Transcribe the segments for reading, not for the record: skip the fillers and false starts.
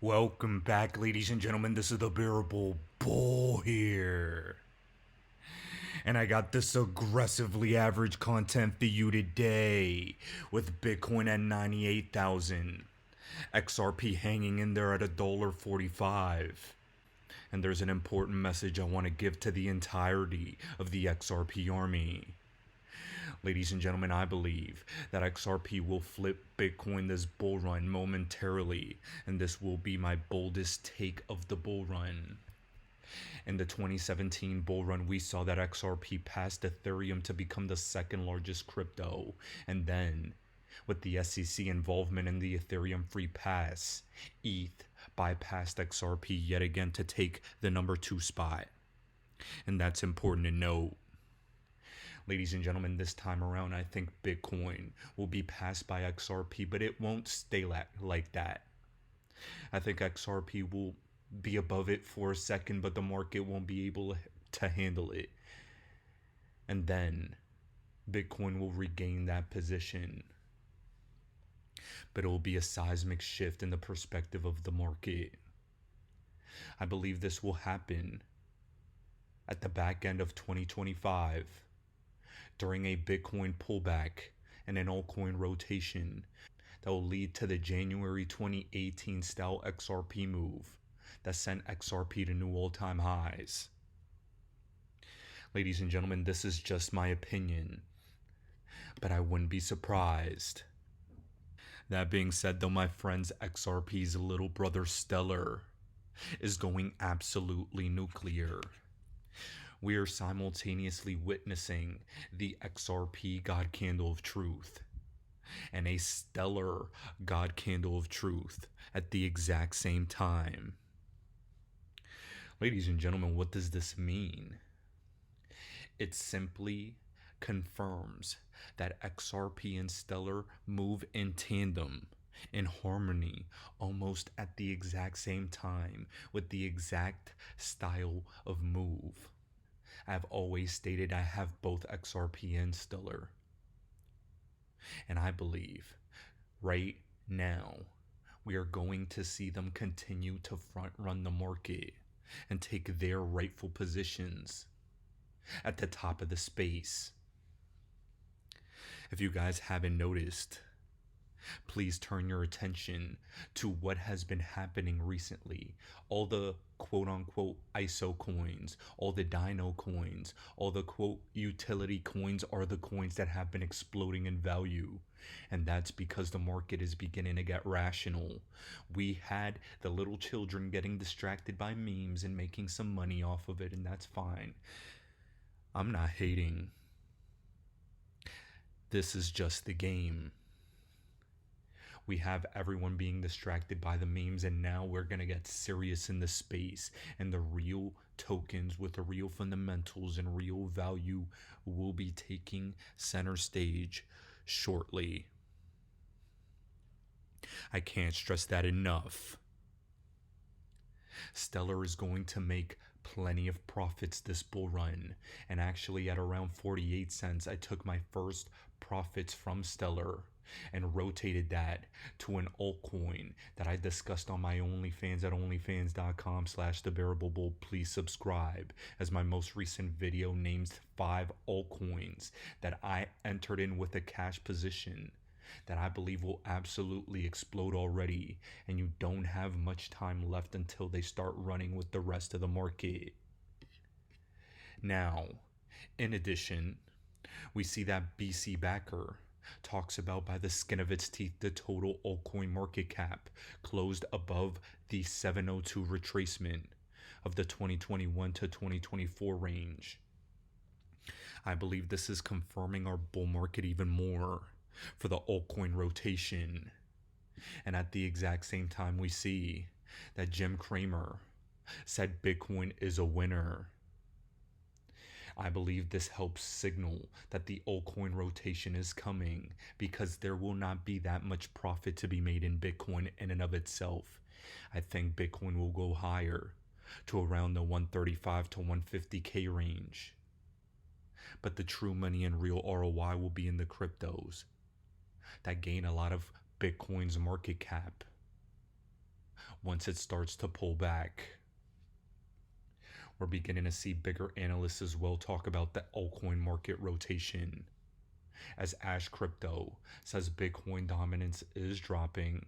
Welcome back, ladies and gentlemen. This is the Bearable Bull here. And I got this aggressively average content for you today with Bitcoin at 98,000, XRP hanging in there at $1.45. And there's an important message I want to give to the entirety of the XRP army. Ladies and gentlemen, I believe that XRP will flip Bitcoin this bull run momentarily, and this will be my boldest take of the bull run. In the 2017 bull run, we saw that XRP passed Ethereum to become the second largest crypto, and then, with the SEC involvement in the Ethereum free pass, ETH bypassed XRP yet again to take the number 2 spot. And that's important to note. Ladies and gentlemen, this time around, I think Bitcoin will be passed by XRP, but it won't stay like that. I think XRP will be above it for a second, but the market won't be able to handle it. And then Bitcoin will regain that position. But it will be a seismic shift in the perspective of the market. I believe this will happen at the back end of 2025. During a Bitcoin pullback and an altcoin rotation that will lead to the January 2018 style XRP move that sent XRP to new all-time highs. Ladies and gentlemen, this is just my opinion, but I wouldn't be surprised. That being said, though, my friends, XRP's little brother Stellar is going absolutely nuclear. We are simultaneously witnessing the XRP God Candle of Truth and a Stellar God Candle of Truth at the exact same time. Ladies and gentlemen, what does this mean? It simply confirms that XRP and Stellar move in tandem, in harmony, almost at the exact same time, with the exact style of move. I've always stated I have both XRP and Stellar. And I believe right now we are going to see them continue to front run the market and take their rightful positions at the top of the space. If you guys haven't noticed, please turn your attention to what has been happening recently. All the quote-unquote ISO coins, all the Dino coins, all the quote utility coins are the coins that have been exploding in value. And that's because the market is beginning to get rational. We had the little children getting distracted by memes and making some money off of it, and that's fine. I'm not hating. This is just the game. We have everyone being distracted by the memes, and now we're going to get serious in the space, and the real tokens with the real fundamentals and real value will be taking center stage shortly. I can't stress that enough. Stellar is going to make plenty of profits this bull run, and actually at around 48 cents I took my first profits from Stellar and rotated that to an altcoin that I discussed on my OnlyFans at onlyfans.com/thebearablebull. Please subscribe, as my most recent video names 5 altcoins that I entered in with a cash position that I believe will absolutely explode already, and you don't have much time left until they start running with the rest of the market. Now, in addition, we see that BC Backer talks about by the skin of its teeth the total altcoin market cap closed above the 702 retracement of the 2021 to 2024 range. I believe this is confirming our bull market even more for the altcoin rotation. And at the exact same time, we see that Jim Cramer said Bitcoin is a winner. I believe this helps signal that the altcoin rotation is coming, because there will not be that much profit to be made in Bitcoin in and of itself. I think Bitcoin will go higher to around the 135 to 150K range. But the true money and real ROI will be in the cryptos that gain a lot of Bitcoin's market cap once it starts to pull back. We're beginning to see bigger analysts as well talk about the altcoin market rotation. As Ash Crypto says, Bitcoin dominance is dropping,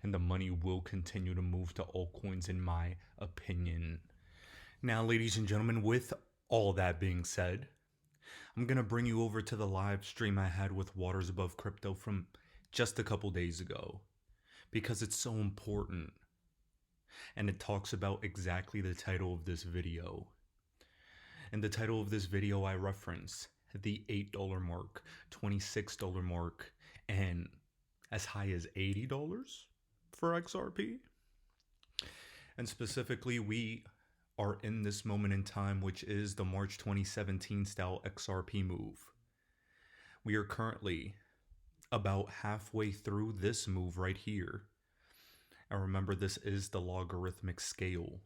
and the money will continue to move to altcoins, in my opinion. Now, ladies and gentlemen, with all that being said, I'm going to bring you over to the live stream I had with Waters Above Crypto from just a couple days ago, because it's so important. And it talks about exactly the title of this video. In the title of this video, I reference the $8 mark, $26 mark, and as high as $80 for XRP. And specifically, we are in this moment in time, which is the March 2017 style XRP move. We are currently about halfway through this move right here. And remember, this is the logarithmic scale.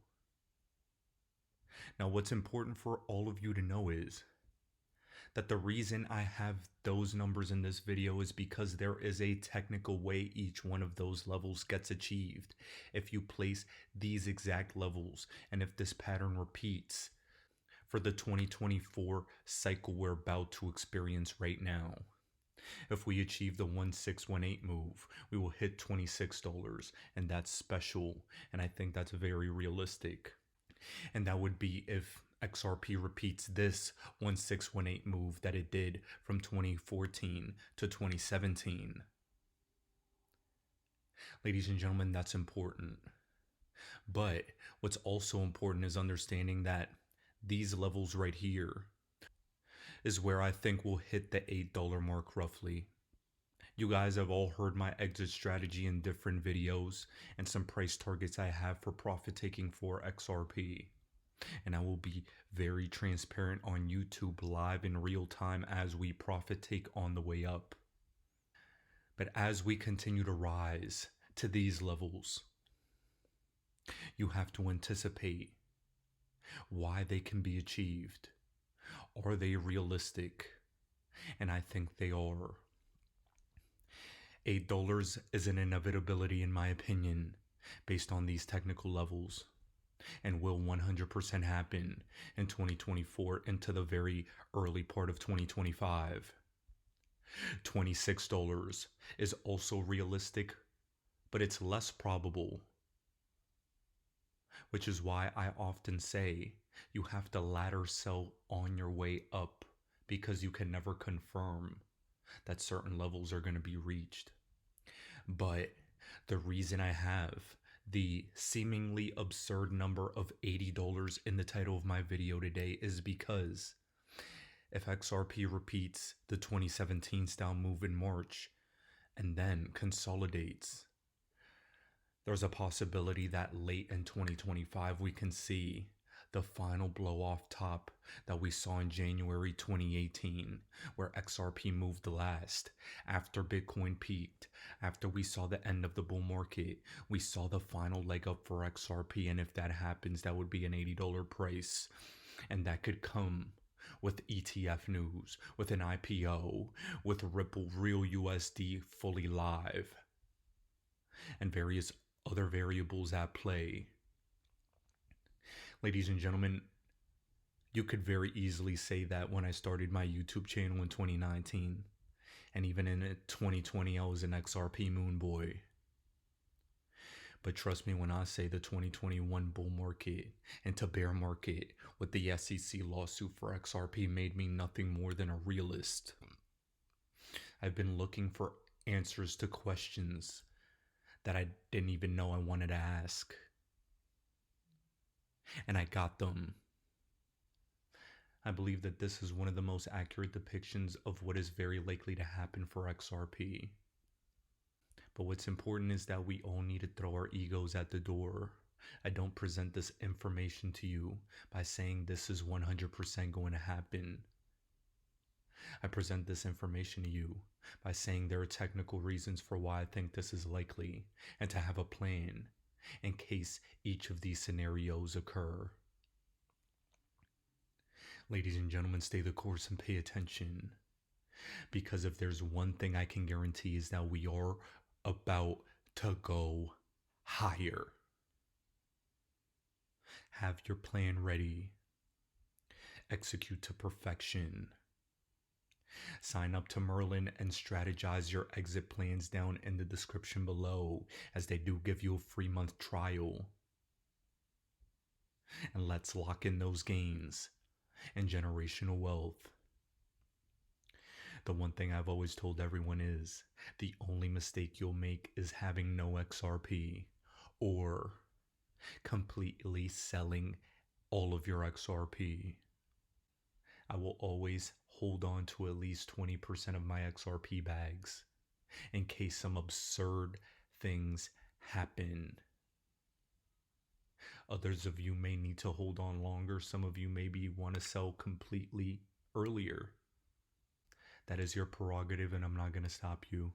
Now, what's important for all of you to know is that the reason I have those numbers in this video is because there is a technical way each one of those levels gets achieved. If you place these exact levels, and if this pattern repeats for the 2024 cycle we're about to experience right now. If we achieve the 1618 move, we will hit $26, and that's special, and I think that's very realistic. And that would be if XRP repeats this 1618 move that it did from 2014 to 2017. Ladies and gentlemen, that's important. But what's also important is understanding that these levels right here is where I think we'll hit the $8 mark roughly. You guys have all heard my exit strategy in different videos and some price targets I have for profit taking for XRP. And I will be very transparent on YouTube live in real time as we profit take on the way up. But as we continue to rise to these levels, you have to anticipate why they can be achieved. Are they realistic? And I think they are. $8 is an inevitability in my opinion, based on these technical levels, and will 100% happen in 2024 into the very early part of 2025. $26 is also realistic, but it's less probable, which is why I often say you have to ladder sell on your way up, because you can never confirm that certain levels are going to be reached. But the reason I have the seemingly absurd number of $80 in the title of my video today is because if XRP repeats the 2017 style move in March and then consolidates, there's a possibility that late in 2025 we can see the final blow off top that we saw in January 2018, where XRP moved the last. After Bitcoin peaked, after we saw the end of the bull market, we saw the final leg up for XRP, and if that happens, that would be an $80 price. And that could come with ETF news, with an IPO, with Ripple Real USD fully live, and various other variables at play. Ladies and gentlemen, you could very easily say that when I started my YouTube channel in 2019, and even in 2020, I was an XRP moon boy. But trust me when I say the 2021 bull market into bear market with the SEC lawsuit for XRP made me nothing more than a realist. I've been looking for answers to questions that I didn't even know I wanted to ask. And I got them. I believe that this is one of the most accurate depictions of what is very likely to happen for XRP. But what's important is that we all need to throw our egos at the door. I don't present this information to you by saying this is 100% going to happen. I present this information to you by saying there are technical reasons for why I think this is likely, and to have a plan in case each of these scenarios occur. Ladies and gentlemen, stay the course and pay attention, because if there's one thing I can guarantee is that we are about to go higher. Have your plan ready. Execute to perfection. Sign up to Merlin and strategize your exit plans down in the description below, as they do give you a free month trial. And let's lock in those gains and generational wealth. The one thing I've always told everyone is the only mistake you'll make is having no XRP or completely selling all of your XRP. I will always hold on to at least 20% of my XRP bags in case some absurd things happen. Others of you may need to hold on longer. Some of you maybe want to sell completely earlier. That is your prerogative, and I'm not going to stop you.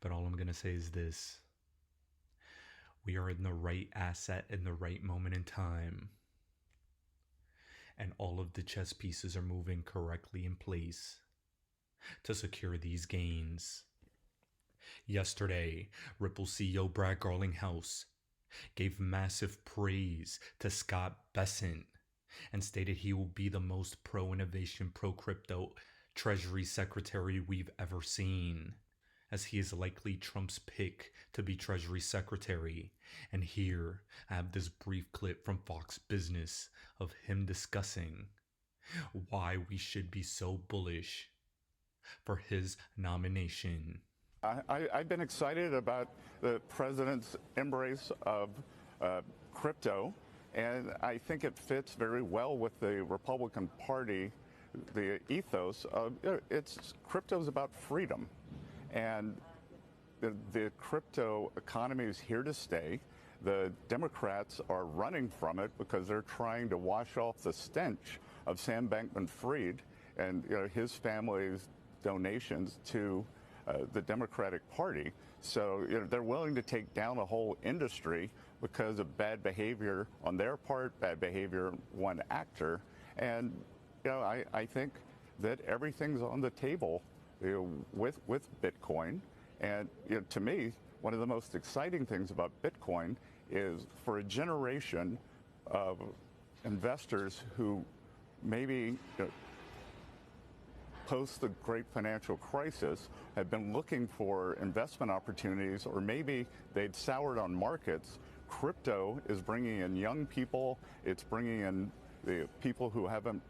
But all I'm going to say is this. We are in the right asset in the right moment in time. And all of the chess pieces are moving correctly in place to secure these gains. Yesterday, Ripple CEO Brad Garlinghouse gave massive praise to Scott Bessent and stated he will be the most pro-innovation, pro-crypto Treasury Secretary we've ever seen, as he is likely Trump's pick to be Treasury Secretary. And here I have this brief clip from Fox Business of him discussing why we should be so bullish for his nomination. I've been excited about the president's embrace of crypto, and I think it fits very well with the Republican Party, the ethos of crypto's about freedom, and the crypto economy is here to stay. The Democrats are running from it because they're trying to wash off the stench of Sam Bankman-Fried and his family's donations to the Democratic Party. So they're willing to take down a whole industry because of bad behavior on their part, bad behavior one actor. And I think that everything's on the table with Bitcoin. And to me, one of the most exciting things about Bitcoin is for a generation of investors who maybe post the great financial crisis have been looking for investment opportunities, or maybe they'd soured on markets. Crypto is bringing in young people. It's bringing in the people who haven't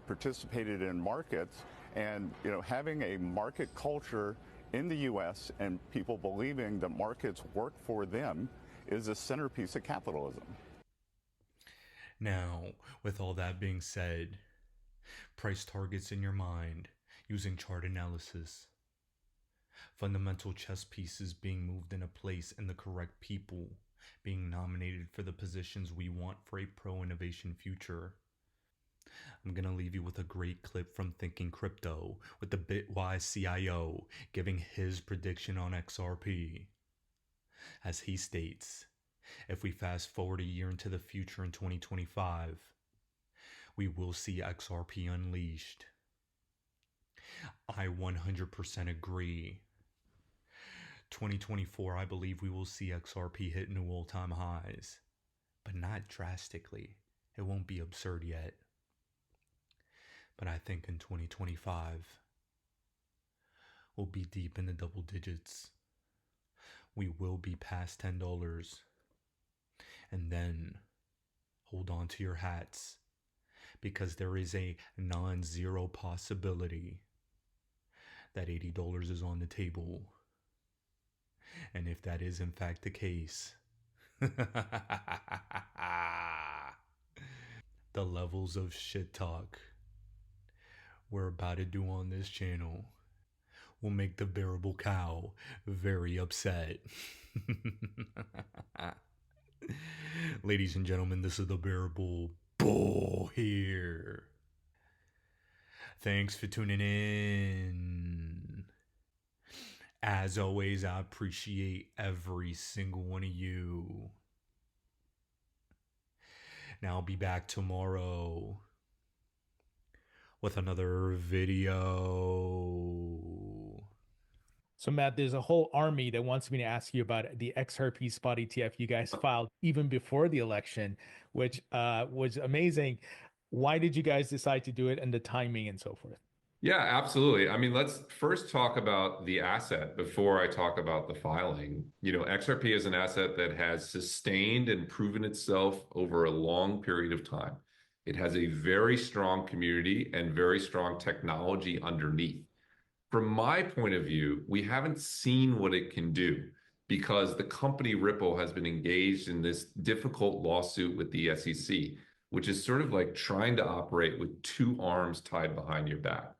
participated in markets, and having a market culture in the U.S. and people believing that markets work for them is a centerpiece of capitalism. Now, with all that being said, price targets in your mind using chart analysis, fundamental chess pieces being moved into place, and the correct people being nominated for the positions we want for a pro-innovation future. I'm going to leave you with a great clip from Thinking Crypto with the Bitwise CIO giving his prediction on XRP. As he states, if we fast forward a year into the future in 2025, we will see XRP unleashed. I 100% agree. 2024, I believe we will see XRP hit new all-time highs, but not drastically. It won't be absurd yet. But I think in 2025, we'll be deep in the double digits. We will be past $10. And then hold on to your hats, because there is a non-zero possibility that $80 is on the table. And if that is in fact the case, the levels of shit talk we're about to do on this channel will make the bearable cow very upset. Ladies and gentlemen, this is the bearable bull here. Thanks for tuning in. As always, I appreciate every single one of you. Now I'll be back tomorrow with another video. So Matt, there's a whole army that wants me to ask you about the XRP spot ETF you guys filed even before the election, which was amazing. Why did you guys decide to do it and the timing and so forth? Yeah, absolutely. I mean, let's first talk about the asset before I talk about the filing. XRP is an asset that has sustained and proven itself over a long period of time. It has a very strong community and very strong technology underneath. From my point of view, we haven't seen what it can do because the company Ripple has been engaged in this difficult lawsuit with the SEC, which is sort of like trying to operate with two arms tied behind your back.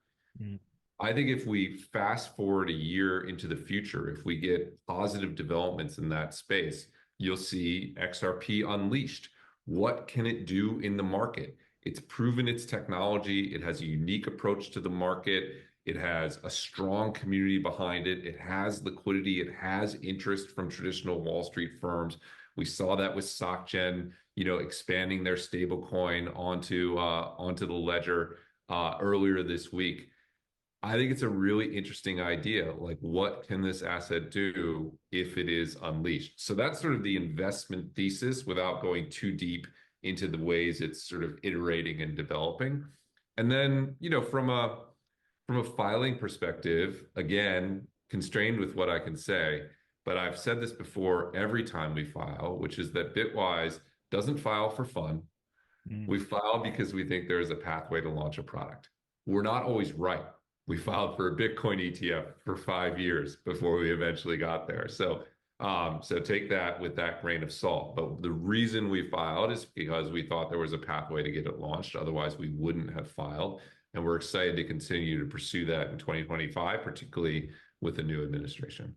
Mm. I think if we fast forward a year into the future, if we get positive developments in that space, you'll see XRP unleashed. What can it do in the market? It's proven its technology. It has a unique approach to the market. It has a strong community behind it. It has liquidity. It has interest from traditional Wall Street firms. We saw that with SocGen, expanding their stablecoin onto the ledger earlier this week. I think it's a really interesting idea. Like, what can this asset do if it is unleashed? So that's sort of the investment thesis without going too deep into the ways it's sort of iterating and developing. And then, from a filing perspective, again, constrained with what I can say, but I've said this before every time we file, which is that Bitwise doesn't file for fun. Mm. We file because we think there is a pathway to launch a product. We're not always right. We filed for a Bitcoin ETF for 5 years before we eventually got there. So take that with that grain of salt. But the reason we filed is because we thought there was a pathway to get it launched. Otherwise, we wouldn't have filed. And we're excited to continue to pursue that in 2025, particularly with the new administration.